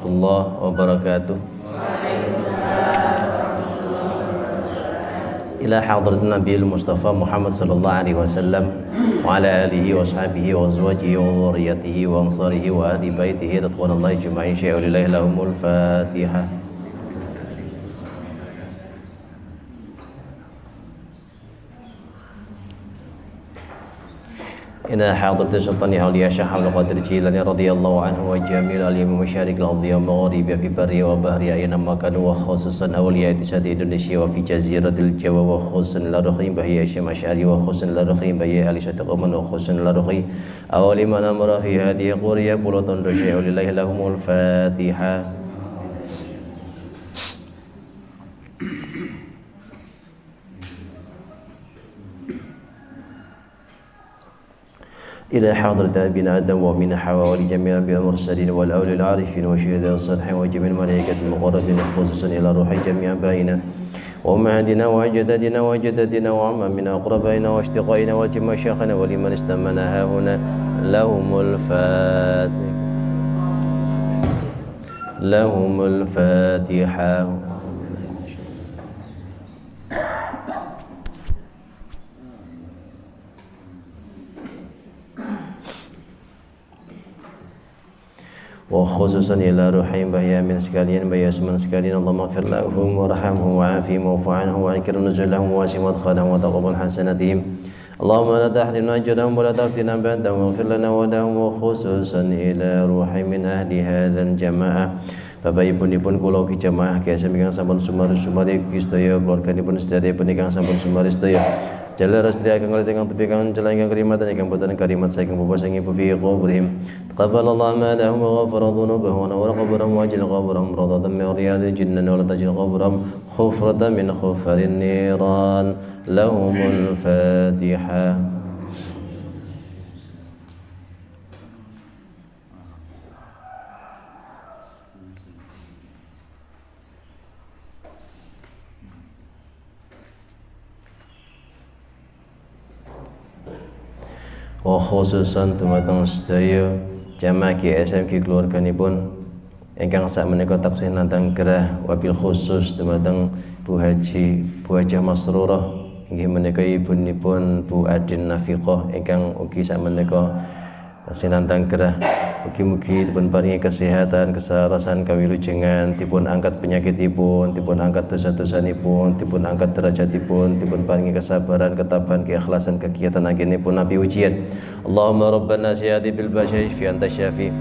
warahmatullahi wabarakatuh. Ila hadratin Nabiil Mustafa Muhammad sallallahu alaihi wasallam wa ala alihi wa ashabihi wa azwajihi wa dhurriyyatihi wa ansarihi wa ahli baitihi ridwanullahi ajma'in. Syai'ulillahi lahumul Fatihah. إلى حضرة سلطان أولياء الشيخ عبد القادر الجيلاني رضي الله عنه وجميع الأولياء من مشارق الأرض ومغاربها في برها وبحرها أينما كانوا وخصوصا أولياء اتصال إندونيسيا وفي جزيرة الجوا وخصوصا الرخيم بهي هاشم أشعري وخصوصا الرخيم بهي آل شتى قوما وخصوصا الرخيم أول من أمر في هذه القرية بلوط شيء لله لهم الفاتحة. إلى حضرة أبينا آدم ومن حواء ولجميع الأنبياء والمرسلين والأولياء العارفين والشهداء الصالحين وجميع الملائكة المقربين خصوصا إلى روح جميع آبائنا وأمهاتنا وأجدادنا وجدادنا وعمامنا وأقربائنا وأشقائنا وجميع مشايخنا ولمن استمعنا هاهنا لهم الفاتحة. وخصوصا إلى روحهم بهي من sekalian بهي اسمان sekalian اللهم اغفر لهم وارحمهم وعافهم واعف عنهم وأكرم نزلهم وواسع مدخلهم وتقبل حسناتهم اللهم لا تحرمنا أجرهم ولا تفتنا بعدهم واغفر لنا ولهم وخصوصا إلى روح من أهل هذا الجماعة. Bapak Ibu kula ugi jamaah GSM ingkang sampun sumari ugi sedaya keluarganipun sedherek ingkang sampun sumari sedaya jalar astri ageng kalih ingkang tepi kang celah ingkang karimat ingkang boten karimat saking bapak saking ibu fi qubrihim taqabbalallahu a'malahum wa ghafara dhunubahum wa nawwara qabrahum wa ajil qabrahum rawdatan min riyadil jannah wa la tajil qabrahum khufratan min khufarin niran lahumul Fatihah. Wa khususan dumateng sedaya jamaah GSM keluarganipun ingkang sakmenika taksih nantang gerah wabil khusus dumateng Bu Hajah Masrurah inggih menika ibunipun Bu Adin Nafiqah ingkang ugi sakmenika taksih nantang gerah. Mugi-mugi dipun paringi kesehatan, kesarasan, kawilujengan, dipun angkat penyakitipun, dipun angkat dosa-dosanipun, dipun angkat derajatipun, dipun paringi kesabaran, ketabahan, keikhlasan kegiatan anggenipun nabi ujian. Allahumma rabbana siyati bil basyifi anta syafi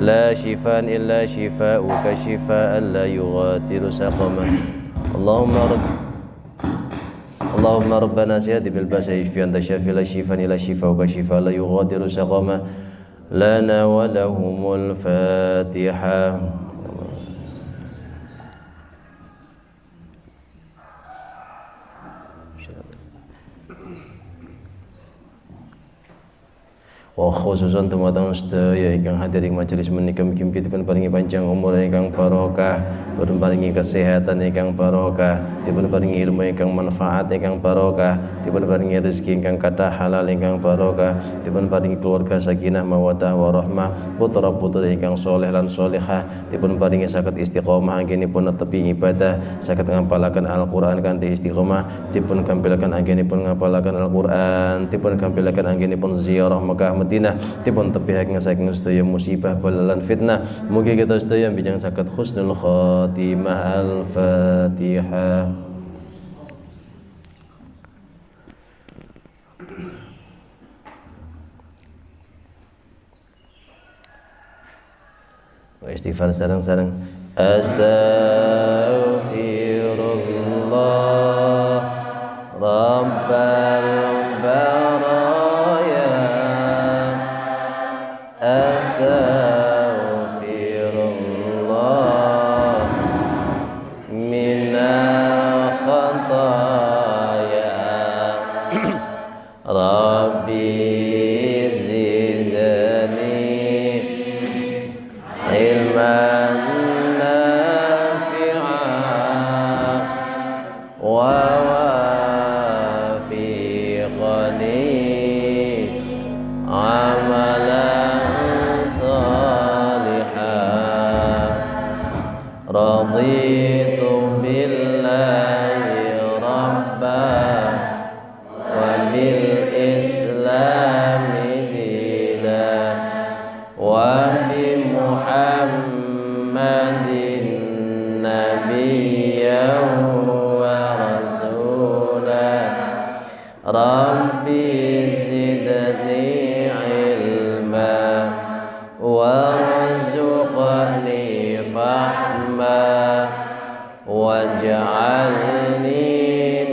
la shifaan illa shifaa'uka shifaa'an la yughadiru saqama. Allahumma rabbana siyati bil basyifi anta syafi la shifaan illa shifaa'uka shifaa'an la yughadiru saqama. لنا ولهم الفاتحة. Wa khususan dumateng sedaya ingkang hadir ing majelis menika mugi-mugi dipun paringi panjang umur ingkang barokah, dipun paringi kesehatan ingkang barokah, dipun paringi ilmu ingkang manfaat ingkang barokah, dipun paringi rezeki ingkang kathah halal ingkang barokah, dipun paringi keluarga sakinah mawaddah warahmah, putra-putri ingkang saleh lan salihah, dipun paringi saged istiqomah anggenipun netepi ibadah, saged ngapalaken Al-Qur'an kanthi istiqomah, dipun gampilaken anggenipun ngapalaken Al-Qur'an, dipun gampilaken anggenipun ziarah Mekah Madinah, dipun tepihaken saking sedaya musibah balalan fitnah. Mugi kita sedaya bijang saged husnul khatimah. Al-Fatihah. Wa istighfar sareng-sareng. Astaghfirullah Rabbal baraya Astaghfirullah minal khataya Rabbi zidni ilman nafi'a wa wafi raditu billahi rabba wa bil islami dina wa bi muhammadin nabiyyan wa rasula rabbi zidni ilma warzuqni fahma waj'alni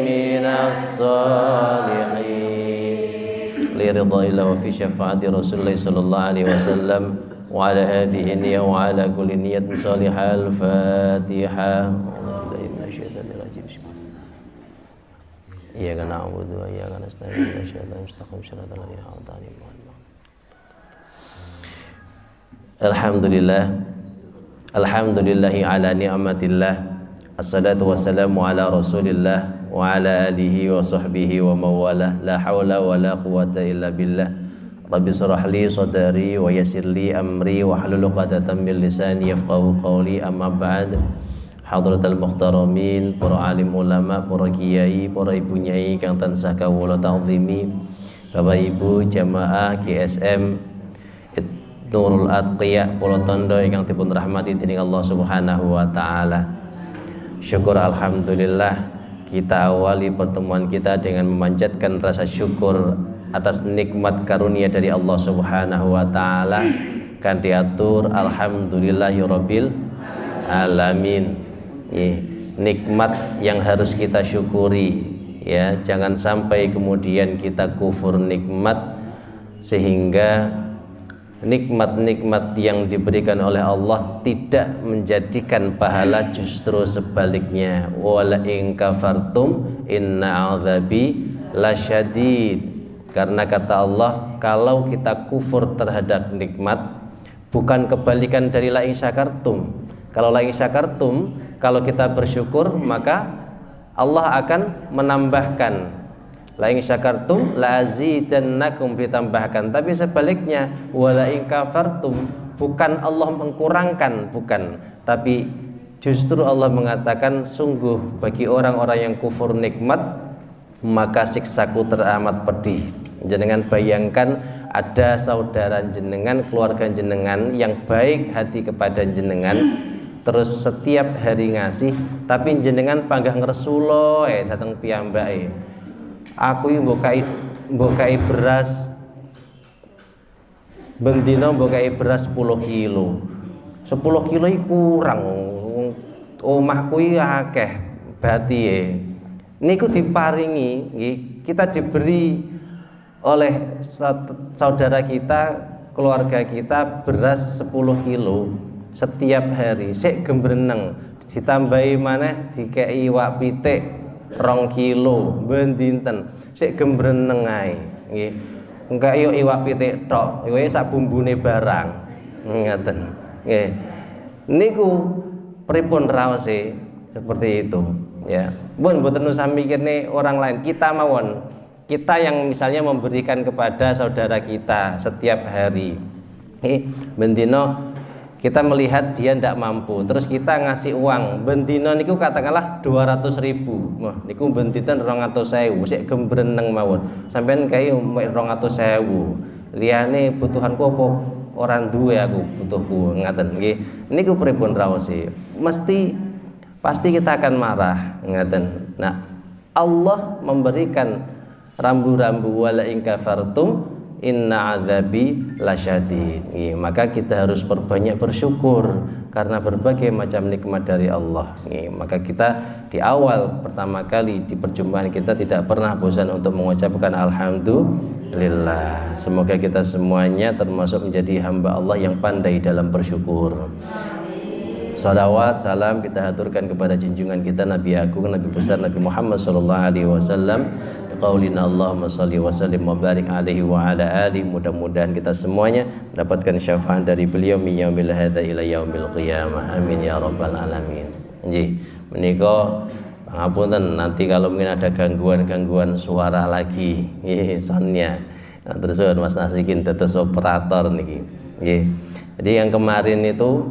minas salihin li ridha wa fi syafaati Rasulullah sallallahu alaihi wasallam wa ala hadhihi niyyah wa ala kulli niyyatin salihah. Al-Fatihah. Iyyaka na'budu wa iyyaka nasta'in ihdinas siratal mustaqim siratal ladzina an'amta 'alaihim. Alhamdulillah. Alhamdulillahi ala ni'matillah. Assalatu wassalamu ala Rasulillah wa ala alihi wa sahbihi wa mawalah. La haula wa la quwata illa billah. Rabbi shrah li sadri wa yassir li amri wa hlul 'uqdatam min lisani yafqahu qawli. Amma ba'd. Hadratal muhtaramin, para alim ulama, para kiai, para ibu nyai kang tansah kawula ta'zimi, Bapak Ibu jamaah GSM Nurul Atqiya Pulau Tondo ingkang dipun rahmati dening Allah Subhanahu wa taala. Syukur alhamdulillah, kita awali pertemuan kita dengan memanjatkan rasa syukur atas nikmat karunia dari Allah Subhanahu wa taala, kan diatur alhamdulillahirabbil alamin. Nikmat yang harus kita syukuri, ya, jangan sampai kemudian kita kufur nikmat sehingga nikmat-nikmat yang diberikan oleh Allah tidak menjadikan pahala, justru sebaliknya. Wala in kafartum inna 'adzabi lasyadid. Karena kata Allah, kalau kita kufur terhadap nikmat, bukan kebalikan dari la in syakartum. Kalau la in syakartum, kalau kita bersyukur, maka Allah akan menambahkan. La in syakartum la azidannakum, ditambahkan. Tapi sebaliknya, wala in kafartum, bukan Allah mengkurangkan, bukan. Tapi justru Allah mengatakan, sungguh bagi orang-orang yang kufur nikmat, maka siksaku teramat pedih. Jenengan bayangkan ada saudara jenengan, keluarga jenengan yang baik hati kepada jenengan, terus setiap hari ngasih, tapi jenengan panggah ngresulo dateng piyambake. Aku iki mbok kai beras bendina, mbok kai beras 10 kilo. 10 kilo iki kurang. Omahku iki akeh batike. Niku diparingi nggih, kita diberi oleh saudara kita, keluarga kita beras 10 kilo setiap hari, sik gembreneng, ditambahi maneh dikei iwak pitik 2 kilo ben dinten, sik gembreneng ae nggih. Engka yo iwak pitik tok, kowe sak bumbune barang. Ngaten. Nggih. Niku pripun raose seperti itu, ya. Mboten usah mikirne orang lain, kita mawon. Kita yang misalnya memberikan kepada saudara kita setiap hari. Bendino kita melihat dia tidak mampu, terus kita ngasih uang. Bendino niku katakanlah 200.000. Wah, niku bentitan 200.000, sik gembreneng mawon. Sampeyan kae 200.000. Liyane butuhanku apa orang duwe aku butuhku, ngaten nggih. Niku pripun raosi? Pasti kita akan marah, ngaten. Nah, Allah memberikan rambu-rambu, wala in kafartum inna adzabi lasyadid. Maka kita harus perbanyak bersyukur karena berbagai macam nikmat dari Allah. Maka kita di awal pertama kali di perjumpaan kita tidak pernah bosan untuk mengucapkan alhamdulillah. Semoga kita semuanya termasuk menjadi hamba Allah yang pandai dalam bersyukur. Salawat, salam kita haturkan kepada junjungan kita Nabi Agung, Nabi besar Nabi Muhammad sallallahu alaihi wasallam. Qaulina Allahumma shalli wa sallim wa barik alaihi wa ala alihi. Mudah-mudahan kita semuanya mendapatkan syafaat dari beliau min yaumil hadza ila yaumil qiyamah. Amin ya rabbal alamin. Nggih, menika pangapunten nanti kalau mungkin ada gangguan-gangguan suara lagi. Nggih, sonnya. Nah, terus Mas Nasikin dados operator niki. Nggih. Jadi yang kemarin itu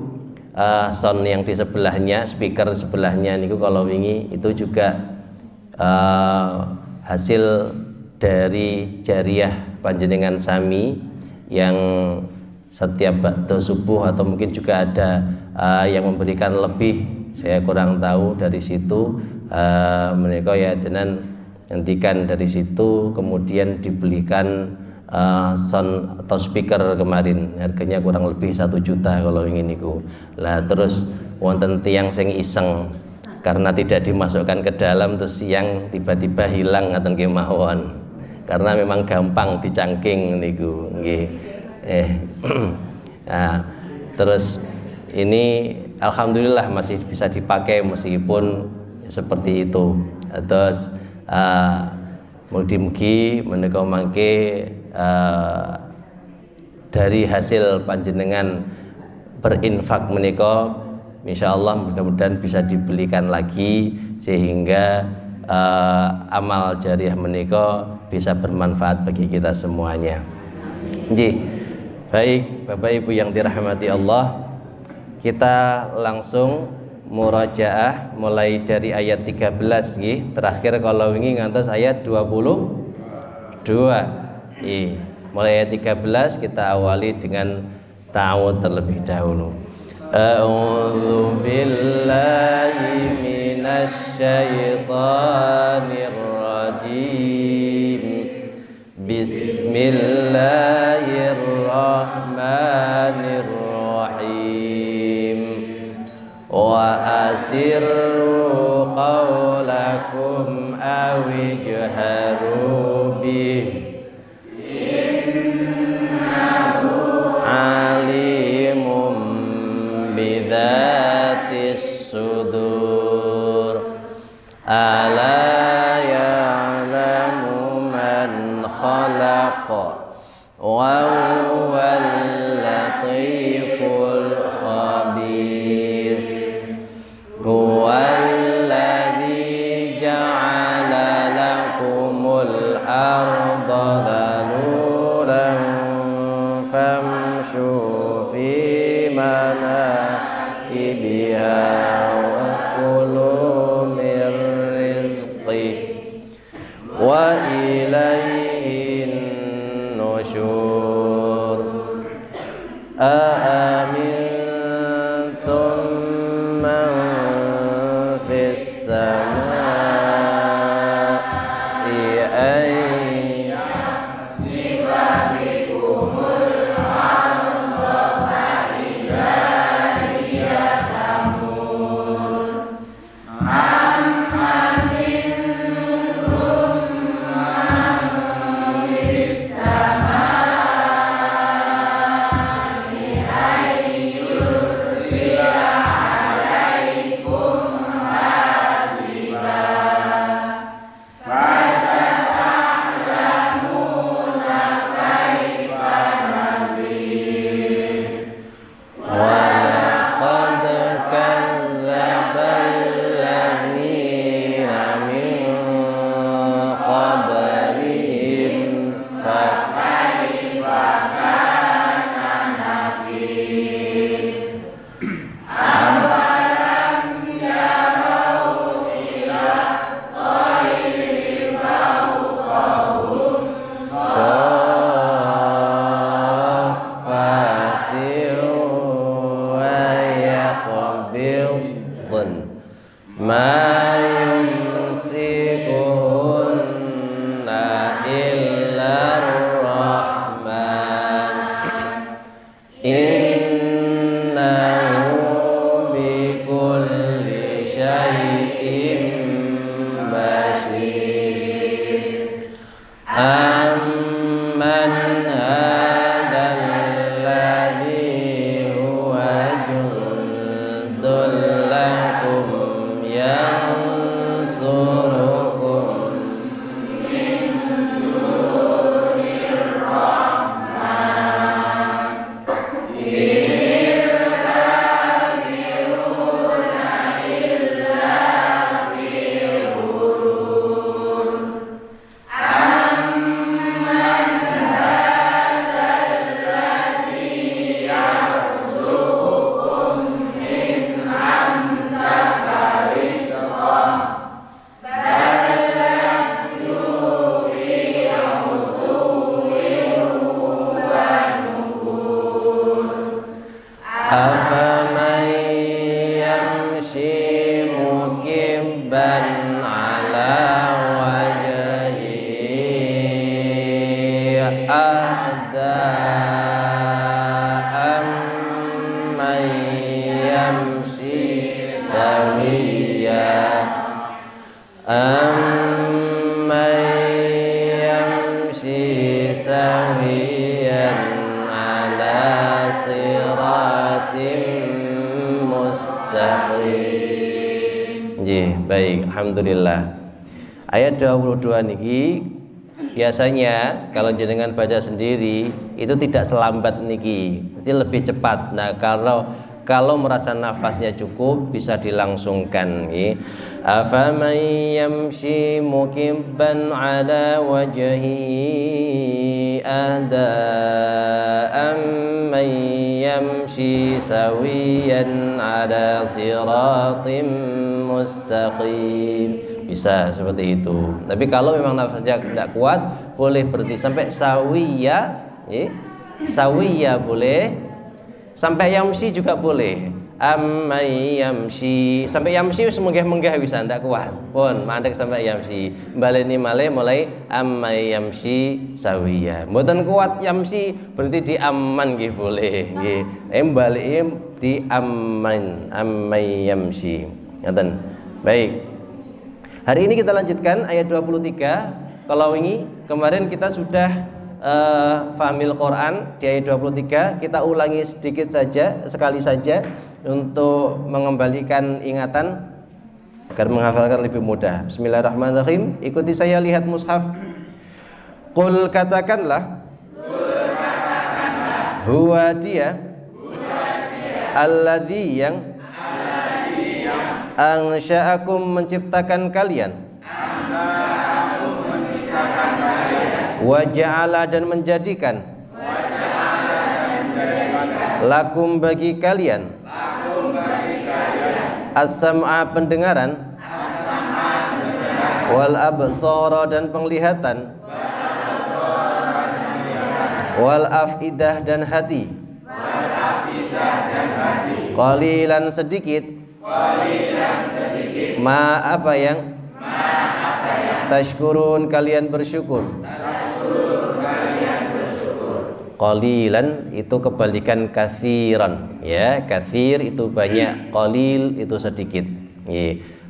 sound yang di sebelahnya, speaker sebelahnya niku kalau wingi itu juga hasil dari jariah panjenengan sami yang setiap waktu subuh atau mungkin juga ada yang memberikan lebih, saya kurang tahu dari situ. Mereka ya dengan hentikan dari situ, kemudian dibelikan sound atau speaker kemarin harganya kurang lebih 1 juta kalau ingin niku. Lah terus wonten tiyang sing iseng karena tidak dimasukkan ke dalam terus siang tiba-tiba hilang ngaten kemawon. Karena memang gampang dicangking niku nggih. Nah, terus ini alhamdulillah masih bisa dipakai meskipun seperti itu. Terus mugi-mugi menika mangke dari hasil panjenengan berinfak menika insyaallah mudah-mudahan bisa dibelikan lagi sehingga amal jariah menika bisa bermanfaat bagi kita semuanya. Nggih. Baik, Bapak Ibu yang dirahmati Allah, kita langsung murajaah mulai dari ayat 13 nggih. Terakhir kalau wingi ngantos ayat 22. Mulai ayat 13 kita awali dengan ta'awudz terlebih dahulu. A'udzu billahi minasy syaithanir rajim. Bismillahirrahmanirrahim. Wa asirru qawlakum aw ijharu bih alimum bidzatis sudur ala ya'lamu man khalaqa wa huwal latiful khabir. Huwallazi ja'ala lakumul arda dhalulan famshu fi manakibiha wa kulu mir rizqi wa ilaihin nusyur. Aamintum man fis samaa'i ay yang yamshi sawiya amman yamshi sawiyan ala siratim mustaqim. Baik, alhamdulillah. Ayat 22 niki biasanya kalau jenengan baca sendiri itu tidak selambat niki, jadi lebih cepat. Nah, kalau merasa nafasnya cukup bisa dilangsungkan nggih. Afaman yamshi mukibban ala wajhihi ahda amman yamshi sawiyan ala siratim mustaqim. Bisa seperti itu. Tapi kalau memang nafasnya tidak kuat, boleh berhenti sampai sawiya, sawiya boleh, sampai yamsi juga boleh. Ammai yamsi, sampai yamsi semenggah-menggah bisa, tidak kuat. Pun mandek sampai yamsi. Baleni malih mulai ammai yamsi sawiya. Mboten kuat yamsi berarti di amman nggih boleh nggih. Balik di amman, ammai yamsi. Ngoten. Baik. Hari ini kita lanjutkan ayat 23. Kalau ini kemarin kita sudah fahmil Quran di ayat 23. Kita ulangi sedikit saja, sekali saja untuk mengembalikan ingatan agar menghafalkan lebih mudah. Bismillahirrahmanirrahim. Ikuti saya, lihat mushaf. Qul katakanlah, huwa dia alladzi yang ansha'akum menciptakan kalian, wa ja'ala dan menjadikan, lakum bagi kalian, as-sam'a pendengaran, wal absara dan penglihatan, wal afidah dan hati, qalilan sedikit, ma apa yang tashkurun kalian bersyukur. Qalilan itu kebalikan katsiran, ya. Katsir itu banyak, qalil itu sedikit.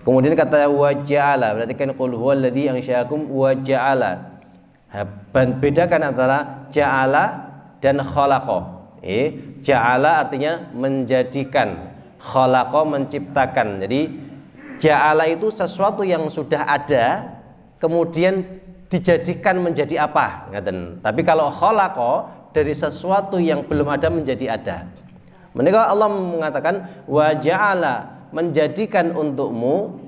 Kemudian kata wa ja'ala, berarti kan qul huwallazi ansha'akum wa ja'ala. Bedakan antara ja'ala dan khalaqa. Ja'ala artinya menjadikan, khalaqa menciptakan. Jadi ja'ala itu sesuatu yang sudah ada kemudian dijadikan menjadi apa, ngaten. Tapi kalau khalaqa dari sesuatu yang belum ada menjadi ada. Menika Allah mengatakan wa ja'ala menjadikan untukmu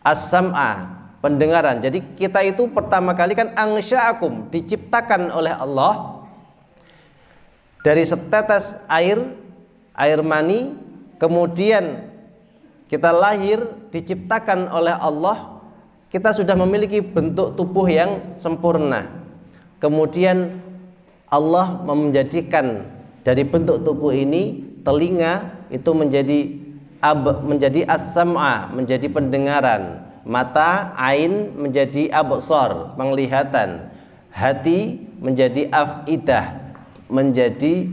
as-sam'a pendengaran. Jadi kita itu pertama kali kan ansha'akum diciptakan oleh Allah dari setetes air mani. Kemudian kita lahir diciptakan oleh Allah, kita sudah memiliki bentuk tubuh yang sempurna. Kemudian Allah menjadikan dari bentuk tubuh ini telinga itu menjadi as-sam'a, menjadi pendengaran, mata ain menjadi absar, penglihatan, hati menjadi afidah, menjadi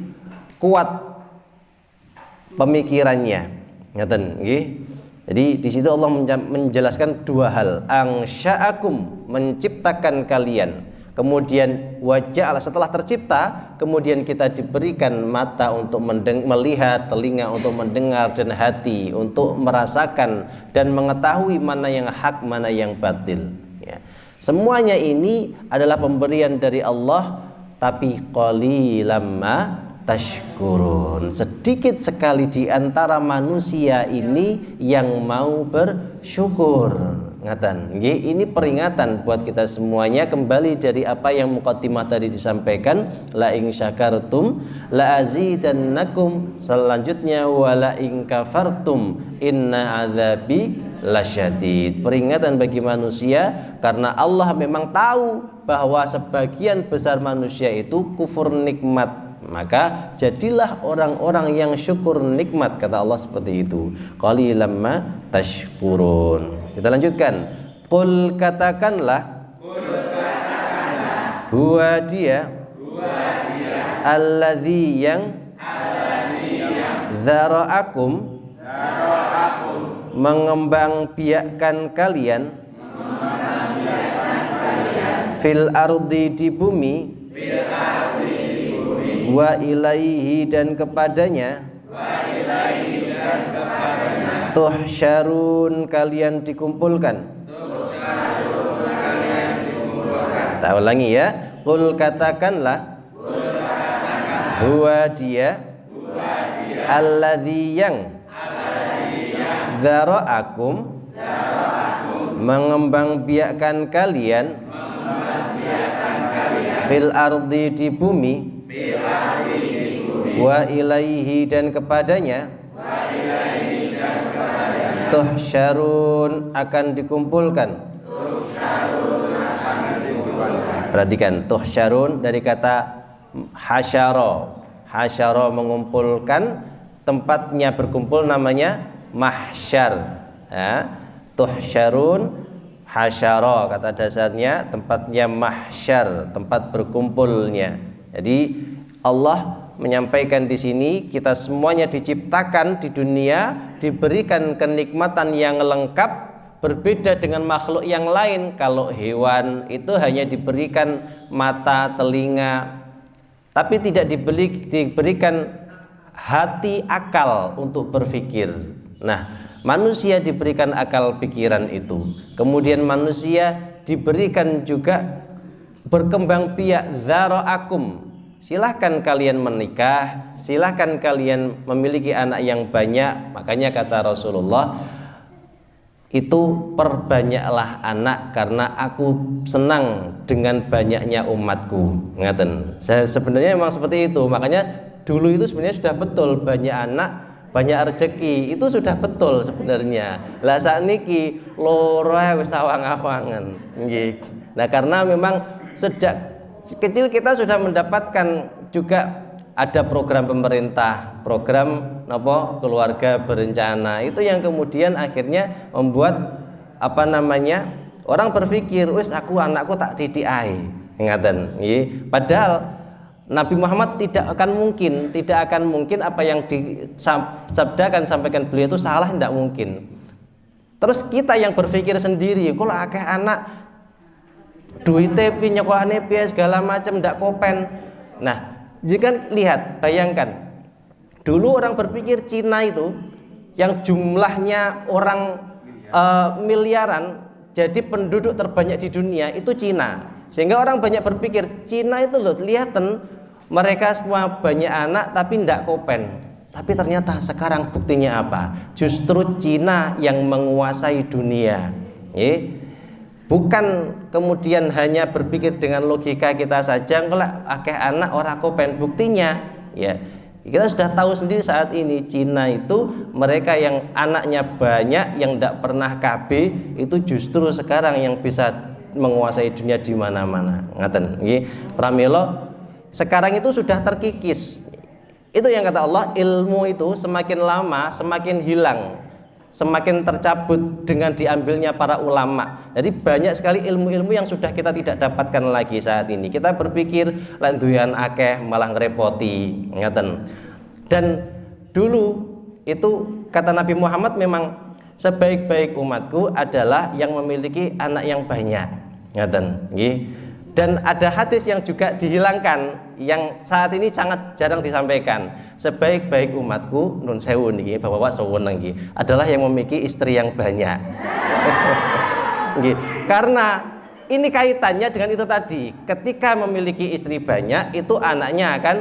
kuat pemikirannya. Ngaten nggih. Jadi di situ Allah menjelaskan dua hal. Ansha'akum menciptakan kalian. Kemudian waja'ala setelah tercipta, kemudian kita diberikan mata untuk melihat, telinga untuk mendengar, dan hati untuk merasakan dan mengetahui mana yang hak, mana yang batil. Ya. Semuanya ini adalah pemberian dari Allah, tapi qalilam ma tashkurun. Sedikit sekali di antara manusia ini yang mau bersyukur. Ngatan, ini peringatan buat kita semuanya. Kembali dari apa yang muqaddimah tadi disampaikan, la in syakartum la azidannakum, selanjutnya wala in kafartum inna adzabi lasyadid. Peringatan bagi manusia karena Allah memang tahu bahwa sebagian besar manusia itu kufur nikmat. Maka jadilah orang-orang yang syukur nikmat, kata Allah seperti itu. Qalilam ma tashkurun. Kita lanjutkan. Qul katakanlah, huwa dia alladzi yang dzara'akum mengembangbiakkan kalian fil ardi di bumi wa ilaihi dan kepadanya tuhsyarun kalian dikumpulkan. Kita ulangi ya. Qul katakanlah huwa dia alladzi yang dzara'akum mengembangbiakkan kalian fil ardi di bumi wa ilaihi dan kepadanya tuhsyarun akan dikumpulkan. Perhatikan, tuhsyarun dari kata hasyara. Hasyara mengumpulkan, tempatnya berkumpul namanya mahsyar ya. Tuhsyarun hasyara kata dasarnya tempatnya mahsyar, tempat berkumpulnya. Jadi Allah menyampaikan di sini kita semuanya diciptakan di dunia, diberikan kenikmatan yang lengkap, berbeda dengan makhluk yang lain. Kalau hewan itu hanya diberikan mata, telinga, tapi tidak diberikan hati, akal untuk berpikir. Nah, manusia diberikan akal pikiran itu. Kemudian manusia diberikan juga berkembang biak, dzara'akum. Silahkan kalian menikah, silahkan kalian memiliki anak yang banyak. Makanya kata Rasulullah, itu perbanyaklah anak karena aku senang dengan banyaknya umatku. Ngaten. Sebenarnya memang seperti itu. Makanya dulu itu sebenarnya sudah betul, banyak anak banyak rezeki, itu sudah betul sebenarnya. Lah sakniki loro wis awang-awangan. Nggih. Nah, karena memang sejak kecil kita sudah mendapatkan juga ada program pemerintah, program keluarga berencana. Itu yang kemudian akhirnya membuat orang berpikir, wis aku anakku tak didik ae. Ngaten nggih. Padahal Nabi Muhammad tidak akan mungkin apa yang disabdakan sampaikan beliau itu salah, tidak mungkin. Terus kita yang berpikir sendiri, kalau akeh anak duite pi nyekolahane piye segala macam ndak kopen. Nah, jika lihat, bayangkan dulu orang berpikir Cina itu yang jumlahnya orang miliaran, jadi penduduk terbanyak di dunia itu Cina. Sehingga orang banyak berpikir Cina itu loh, lihatan mereka semua banyak anak tapi tidak kopen. Tapi ternyata sekarang buktinya apa? Justru Cina yang menguasai dunia. Bukan kemudian hanya berpikir dengan logika kita saja, kalau akeh anak orang kopen. Buktinya ya, kita sudah tahu sendiri saat ini Cina itu mereka yang anaknya banyak, yang tidak pernah KB, itu justru sekarang yang bisa menguasai dunia di mana-mana. Ngaten nggih. Pramila sekarang itu sudah terkikis. Itu yang kata Allah, ilmu itu semakin lama semakin hilang, semakin tercabut dengan diambilnya para ulama. Jadi banyak sekali ilmu-ilmu yang sudah kita tidak dapatkan lagi saat ini. Kita berpikir lan duyan akeh malah ngerepoti. Ngaten. Dan dulu itu kata Nabi Muhammad memang sebaik-baik umatku adalah yang memiliki anak yang banyak. Ngaten nggih. Dan ada hadis yang juga dihilangkan yang saat ini sangat jarang disampaikan. Sebaik-baik umatku nun sewu niki Bapak-bapak sewenang nggih adalah yang memiliki istri yang banyak. Nggih. Karena ini kaitannya dengan itu tadi. Ketika memiliki istri banyak itu anaknya akan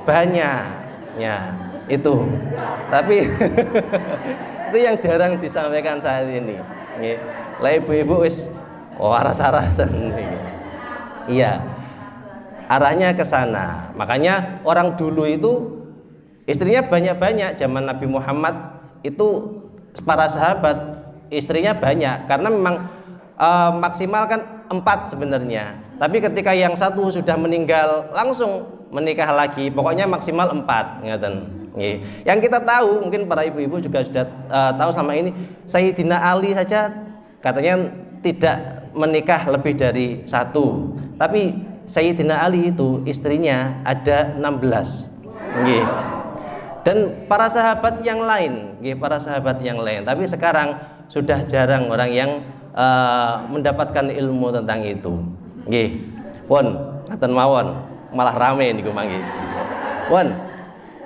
banyak. Ya, itu. Tapi itu yang jarang disampaikan saat ini. Nggih. Lah ibu-ibu wis waras-arasan niki. Iya, arahnya ke sana. Makanya orang dulu itu istrinya banyak-banyak. Zaman Nabi Muhammad itu para sahabat istrinya banyak karena memang maksimal kan 4 sebenarnya. Tapi ketika yang satu sudah meninggal langsung menikah lagi. Pokoknya maksimal 4. Ngaten. Yang kita tahu mungkin para ibu-ibu juga sudah tahu sama ini. Sayyidina Ali saja katanya tidak menikah lebih dari 1. Tapi Sayyidina Ali itu istrinya ada 16. Nggih. Dan para sahabat yang lain, para sahabat yang lain. Tapi sekarang sudah jarang orang yang mendapatkan ilmu tentang itu. Nggih. Pun ngaten mawon, malah rame niku mangke. Pun.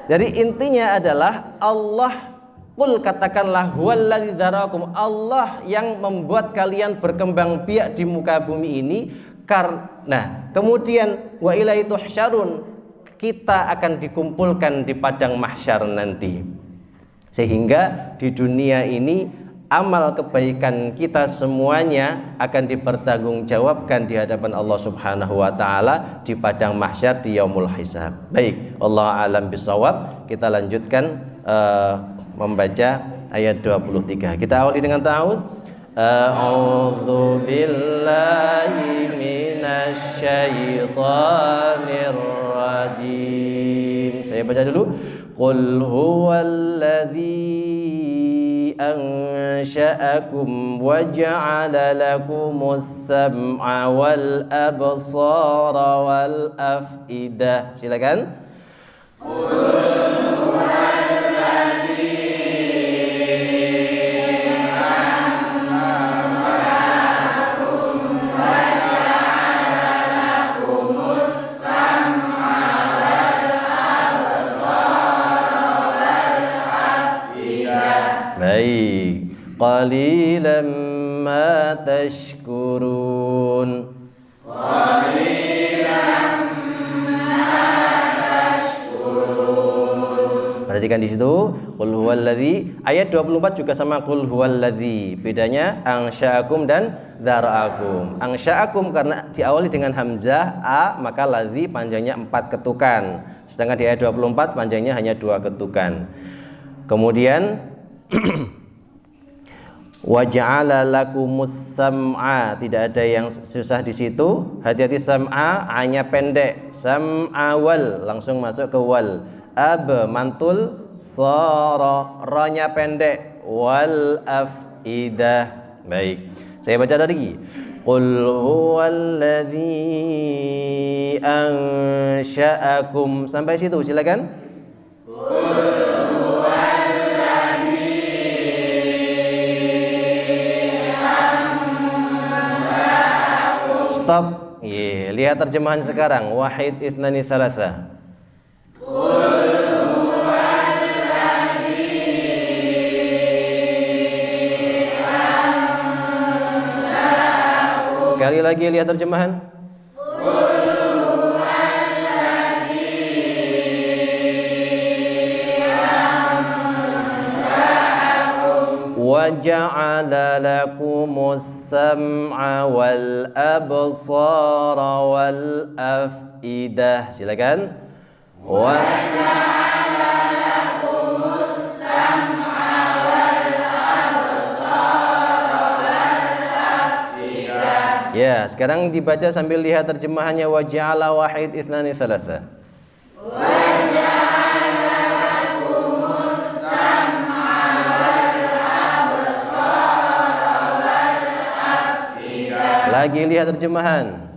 Jadi intinya adalah Allah, qul katakanlah, huwallazi dzarakum, Allah yang membuat kalian berkembang biak di muka bumi ini. Karena kemudian wa ilaihi tuhsyarun, kita akan dikumpulkan di padang mahsyar nanti. Sehingga di dunia ini amal kebaikan kita semuanya akan dipertanggungjawabkan di hadapan Allah Subhanahu wa taala di padang mahsyar di yaumul hisab. Baik, Allah alam bisawab. Kita lanjutkan membaca ayat 23. Kita awali dengan ta'awudz. A'udzu billahi minasy syaithanir rajim. Saya baca dulu. Qul huwallazi ansha'akum wa ja'ala lakumus sam'a wal absara wal af'idah. Silakan. Baik, qalilan ma tashkurun. Qalilan ma tashkurun. Perhatikan di situ, qul huwallazi, ayat 24 juga sama qul huwallazi. Bedanya ansya'akum dan dzara'akum. Ansya'akum karena diawali dengan hamzah a, maka ladzi panjangnya 4 ketukan. Sedangkan di ayat 24 panjangnya hanya 2 ketukan. Kemudian wa ja'ala lakumus sam'a, tidak ada yang susah di situ. Hati-hati, sam'a hanya pendek, sam'a wal langsung masuk ke wal. Ab mantul, sara ra-nya pendek, wal af'idah. Baik, saya baca lagi. Qul huwallazi ansha'akum, sampai situ silakan. Stop. Lihat terjemahan sekarang. Wahid ithnani thalatha. Sekali lagi lihat terjemahan. Wa ja'ala lakumus sam'a wal absara wal af'idah. Silakan. Wa ja'ala lakumus sam'a wal absara wal af'idah. Ya, sekarang dibaca sambil lihat terjemahannya. Wa ja'ala wahid ithnani thalatha. Lagi lihat terjemahan.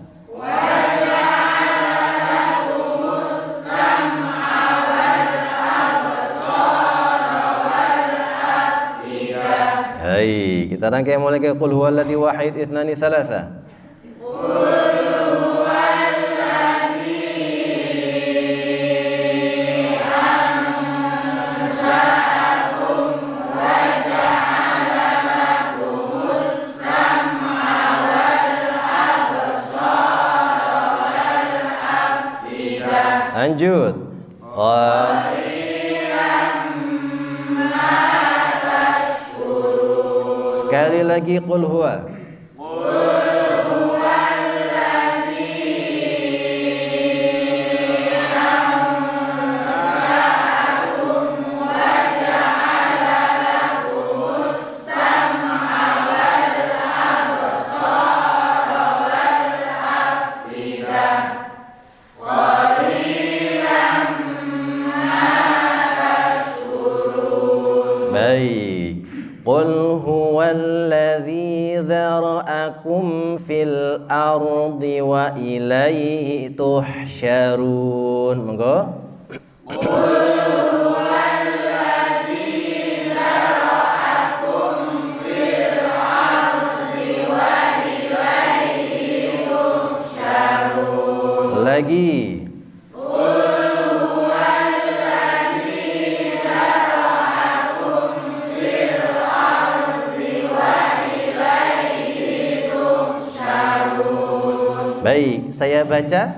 Hai, kita rangkai mulai ke qul huwallazi wahid ithnani thalatha. Lanjut. Sekali lagi qul huwa. Baik. Qul huwallazi dzara'akum fil ardi wa ilaihi tuhsyarun. Monggo. Qul Lagi. Baik, saya baca,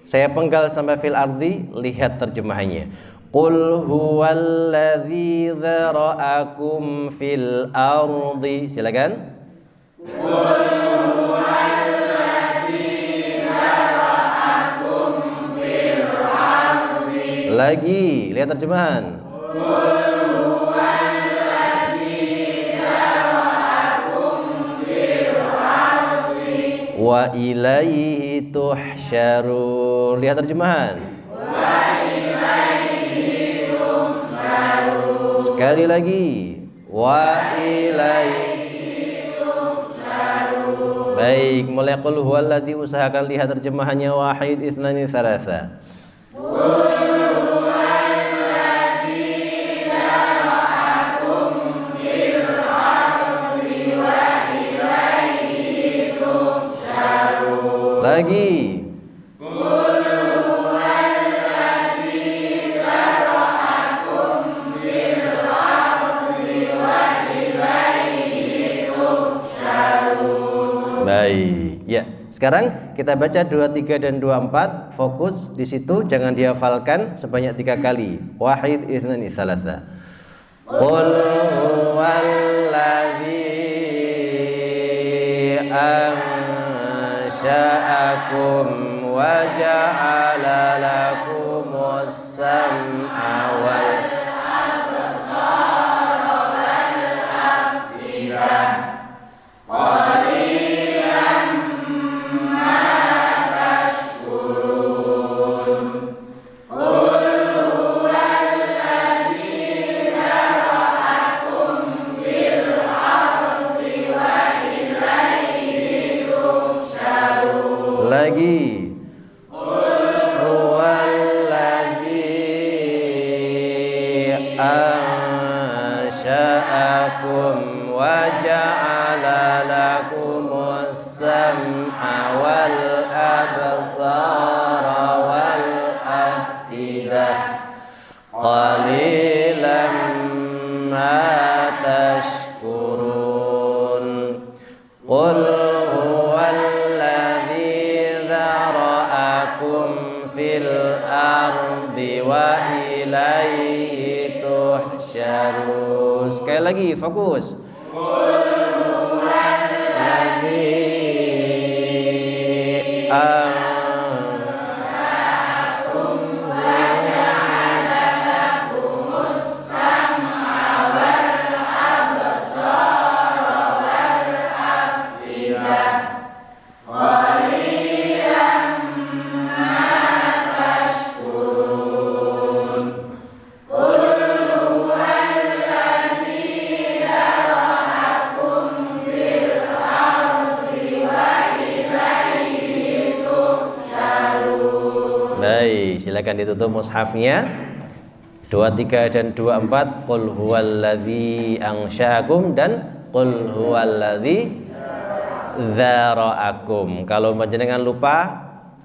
saya penggal sampai fil ardi, lihat terjemahannya. Qul huwallazi dzara'akum fil ardi. Silakan. Qul huwallazi dzara'akum fil ardi. Lagi, lihat terjemahan. Qul wa ilaihi tuhsyarun. Lihat terjemahan. Wa ilaihi tuhsyarun. Sekali lagi. Wa ilaihi tuhsyarun. Baik, mulai qul huwallazi, usahakan lihat terjemahannya wahid ithnani thalatha. Lagi. Qul huwallazi dzara'akum fil ardi wa ilaihi tuhsyarun. Baik, ya. Sekarang kita baca 23 dan 24, fokus di situ, jangan dihafalkan sebanyak 3 kali. Wahid itsnani tsalatsa. Qul huwallazi ansha'akum wa ja'ala lakumus sam'a wal absara wal af'idah qalilan ma tashkurun. Qul huwallazi dzara'akum fil ardi wa ilaihi tuhsyarun. Lagi. Qul huwallazi ansha'akum wa ja'ala lakumus sam'a wal absara wal af'idah qalilan ma tashkurun. Qul huwallazi dzara'akum fil ardi wa ilaihi tuhsyarun. Sekali lagi, fokus. Qul huwallazi ansha'akum wa ja'ala lakumus sam'a wal absara wal af'idah qalilan ma tashkurun. Qul huwallazi dzara'akum fil ardi wa ilaihi tuhsyarun. Baik, silakan ditutup mushafnya. 23 dan 24, qul huwallazi ansha'akum dan qul huwallazi dzara'akum. Kalau panjenengan lupa,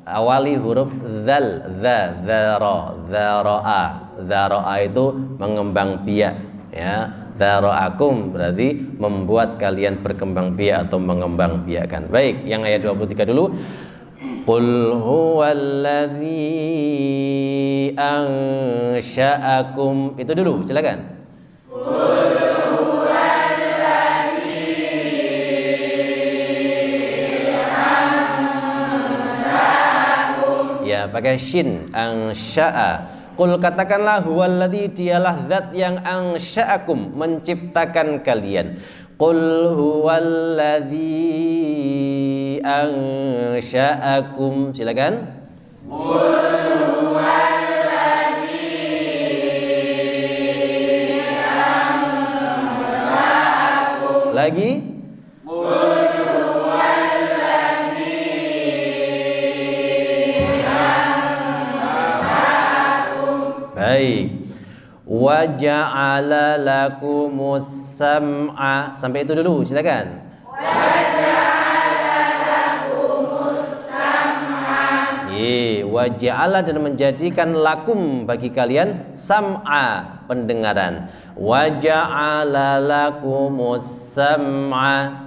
awali huruf dzal, dzara'a. Dzara'a itu mengembang biak, ya. Dzara'akum berarti membuat kalian berkembang biak atau mengembang biakkan. Baik, yang ayat 23 dulu. Qul huwallazi ansha'akum. Itu dulu, silakan. Ya, pakai shin, ansha'a. Qul, katakanlah, huwallazi, dialah zat yang ansha'akum, menciptakan kalian. Qul huwallazi ansha'akum. Silakan. Qul huwallazi ansha'akum. Lagi. Qul huwallazi ansha'akum. Baik. Wa ja'ala lakumus sam'a. Sampai itu dulu, silakan. Wa ja'ala lakumus sam'a. Wa ja'ala dan menjadikan lakum bagi kalian sam'a pendengaran. Wa ja'ala lakumus sam'a.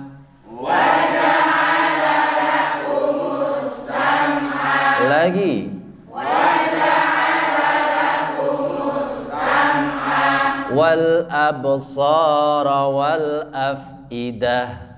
Wa ja'ala lakumus sam'a. Lagi. Wa ja'ala lakumus sam'a. Wal absara wal af'idah.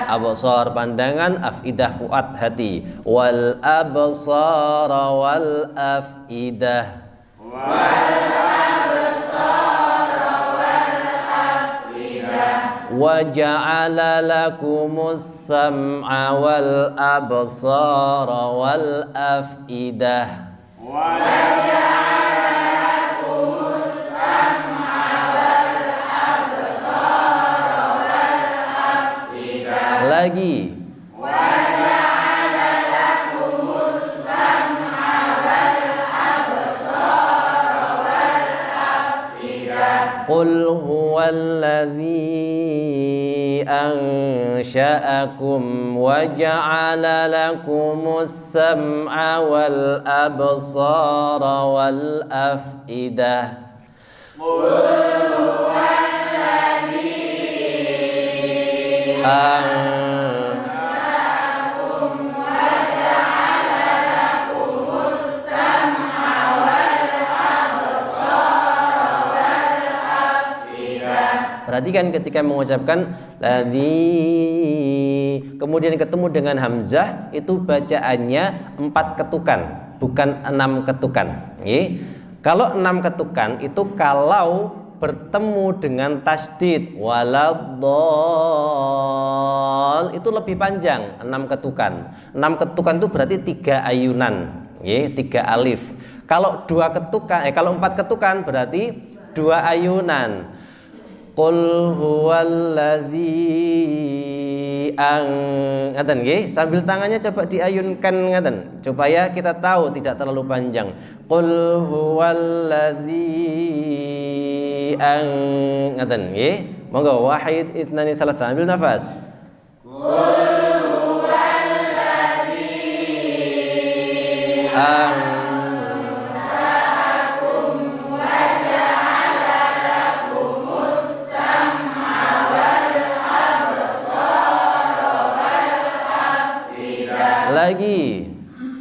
Absar pandangan, afidah fuad hati. Wal absara wal afidah. Wal absara wal afidah. Wa ja'ala lakumus sam'a wal absara wal afidah. Wa ja'ala lakumus sam'a wal absara wal afidah. Lagi. Wa ja'ala lakumus sam'a wal absara wal afidah. Qul huwallazi ansha'akum wa ja'ala lakumus sam'a wal absara wal afidah. Qul huwallazi perhatikan ketika mengucapkan ladzi, kemudian ketemu dengan hamzah, itu bacaannya 4 ketukan, bukan 6 ketukan. Kalau 6 ketukan itu kalau bertemu dengan tasdid waladdall itu lebih panjang, 6 ketukan. 6 ketukan itu berarti 3 ayunan, 3 alif. Kalau 2 ketukan, kalau 4 ketukan berarti 2 ayunan. Qul huwallazi ngaten nggih, sambil tangannya coba diayunkan ngaten supaya kita tahu tidak terlalu panjang. Qul huwallazi ngaten nggih. Monggo wahid itnani salasa, ambil nafas. Qul huwallazi lagi.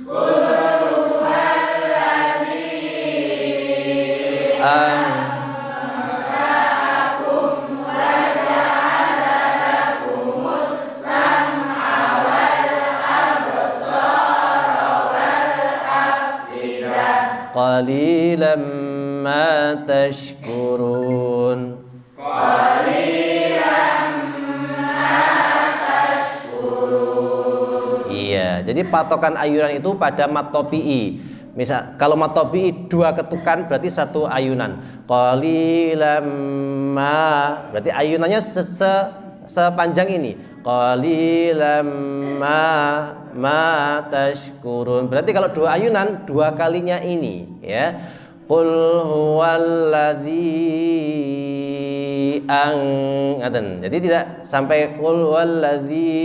Qul huwallazi ansa'akum wa ja'ala lakumus sam'a wal absara wal afidah. Qalilan ma tashkurun. Jadi patokan ayunan itu pada mat topi'i. Misal kalau mat topi'i 2 ketukan berarti 1 ayunan. Qalilam ma berarti ayunannya sepanjang ini. Qalilam ma tashkurun. Berarti kalau 2 ayunan 2 kalinya ini, ya. Qul huwallazi jadi tidak sampai qul huwallazi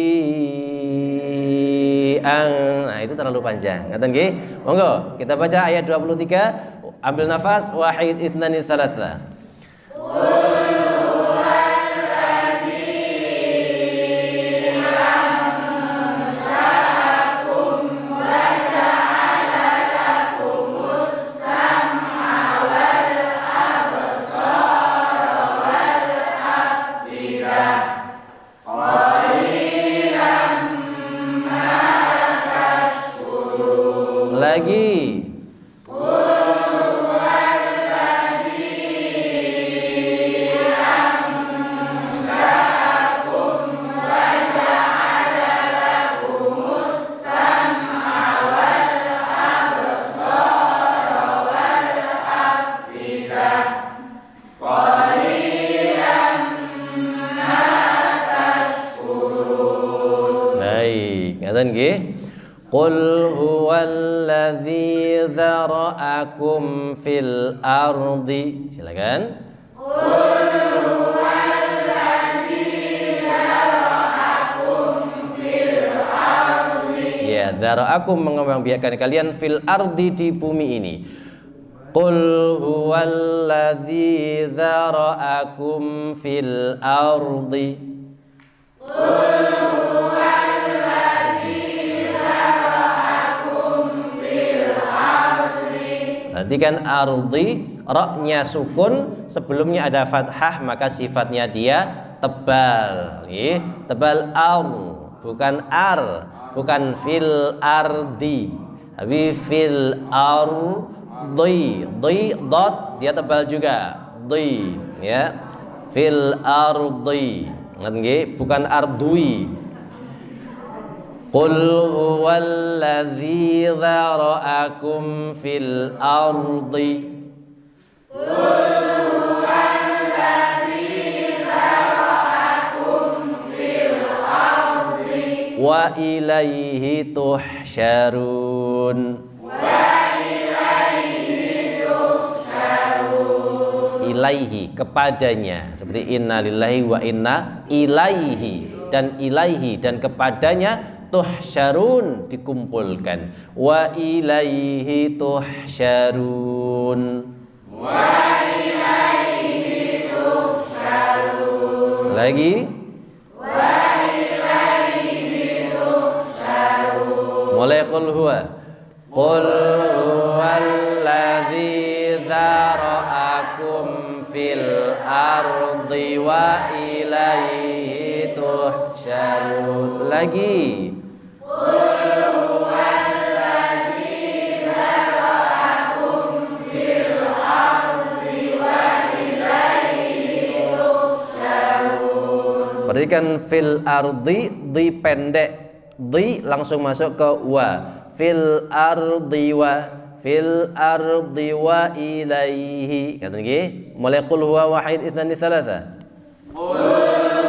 nah itu terlalu panjang. Ngaten nggih? Monggo kita baca ayat 23, ambil nafas, wahid itnani tsalatsa. Lagi. Baik, ngaten nggih. Qul huwallazi dzara'akum fil ardi. Silakan. Qul huwallazi dzara'akum saya dzara'akum mengembangbiakkan kalian fil ardi di bumi ini. Qul huwallazi dzara'akum fil ardi. Qul huwallazi dzara'akum fil ardi. Nanti kan ardi, ra-nya sukun, sebelumnya ada fathah, maka sifatnya dia tebal. Tebal ar, bukan ar, bukan fil ardi, tapi fil ardi. Dot dia tebal juga. Di, ya. Fil ardi. Nggih, bukan ardui. Qul huwallazi dzara'akum fil ardi. Qul huwallazi dzara'akum fil ardi wa ilaihi tuhsyarun. Ilaihi, kepadanya, seperti inna lillahi wa inna ilaihi, dan ilaihi dan kepadanya tuhsyarun, dikumpulkan. Wa ilaihi tuhsyarun. Wa ilaihi tuhsyarun. Lagi. Wa ilaihi tuhsyarun. Mulai qul huwa. Qul huwallazi dzara'akum fil ardi wa ilaihi tuhsyarun. Lagi. Qul huwallazi dzara'akum fil ardi wa ilaihi tuhsyarun. Perhatikan fil ardi, di pendek, di langsung masuk ke wa. Fil ardi wa, fil ardi wa ilaihi. Kata nggih, mulai qul huwa wahid itsani tsalatsa. Qul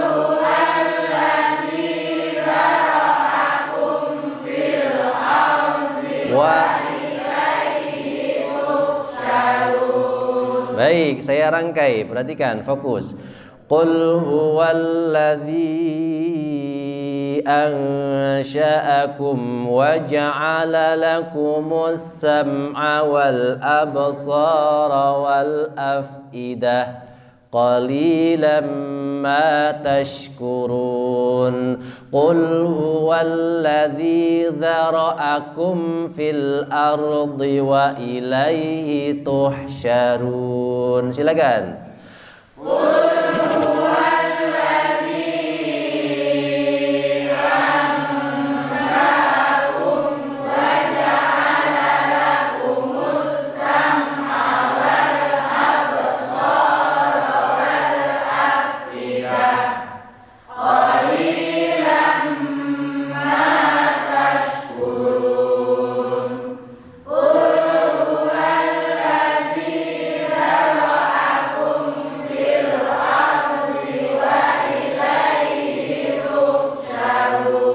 huwallazi dzara'akum fil ardi wa ilaihi tuhsyarun. Baik, saya rangkai, perhatikan, fokus. Qul huwallazi ansha'akum wa ja'ala lakumus sam'a wal absara wal af'idah qalilan ma tashkurun. Qul huwallazi dzara'akum fil ardi wa ilaihi tuhsyarun. Silakan.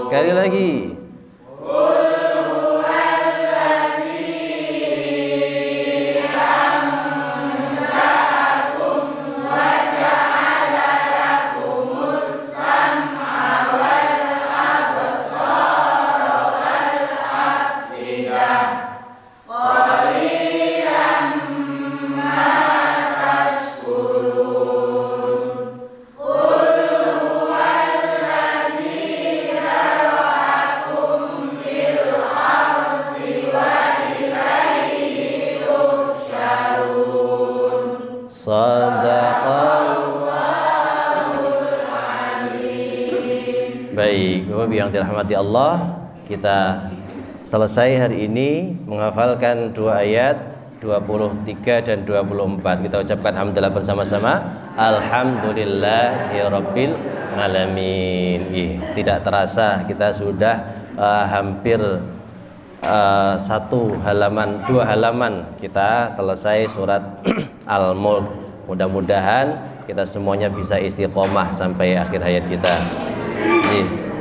Sekali lagi. Baik, Bapak yang dirahmati Allah, kita selesai hari ini menghafalkan dua ayat 23 dan 24. Kita ucapkan alhamdulillah bersama-sama. Alhamdulillahirabbil alamin. Tidak terasa kita sudah hampir satu halaman, dua halaman kita selesai surat Al-Mulk. Mudah-mudahan kita semuanya bisa istiqomah sampai akhir hayat kita.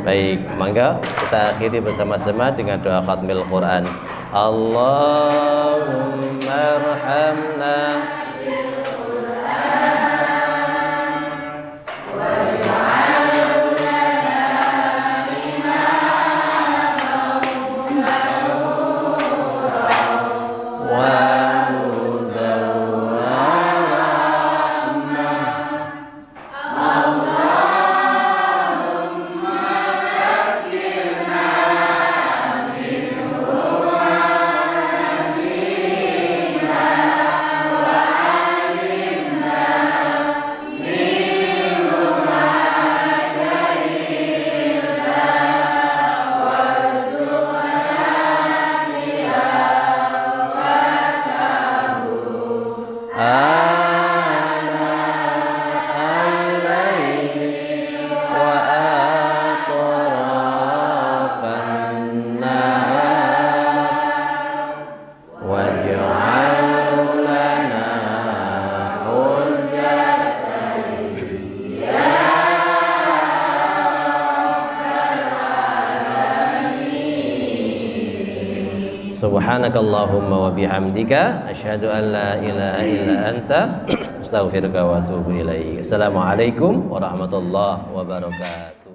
Baik, mangga kita akhiri bersama-sama dengan doa khatmil Quran. Allahumma arhamna آناء الليل وأطراف النهار واجعل لنا حجة يا Subhanakallahumma wa bihamdika asyhadu an la ilaha illa anta astaghfiruka wa atubu ilaik. Assalamualaikum warahmatullahi wabarakatuh.